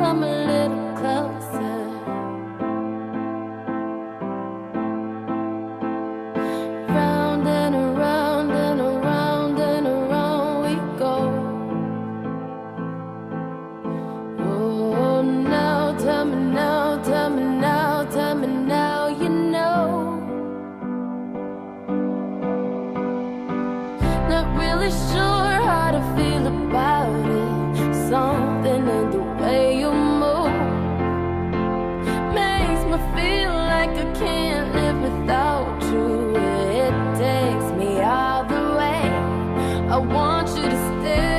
come a little closer. Round and around and around and around we go. Oh, now tell me now, tell me now, tell me now, you know. Not really sure how to feel about it. Something in the way you move makes me feel like I can't live without you. It takes me all the way. I want you to stay.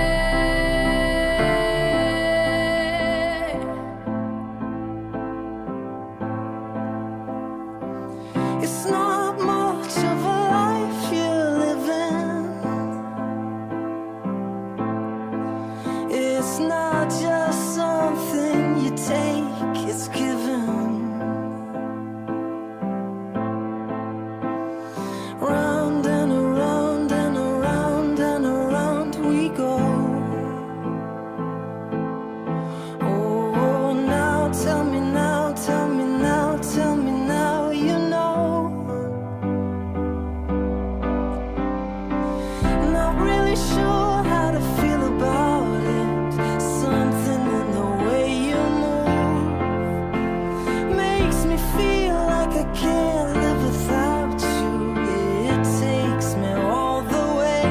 It's not much of a life you're living. It's not just something you take, it's given. Round and around and around and around we go. Oh, now tell me now, tell me now, tell me now, you know. Not really sure how to feel about it. Something in the way you move makes me feel like I can't live without you. It takes me all the way,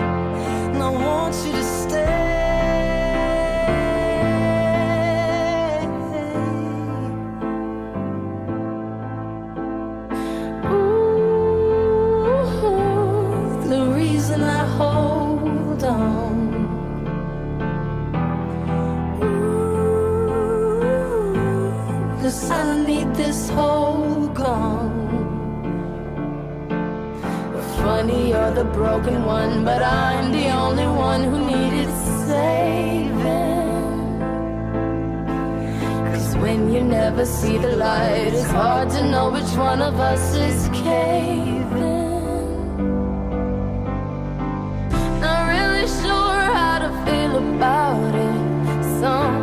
and I want you to stay. Ooh, the reason I hold on. Ooh, 'cause I need this whole gone. Funny, you're the broken one, but I'm the only one who needed saving. 'Cause when you never see the light, it's hard to know which one of us is caving. Not really sure how to feel about it. Some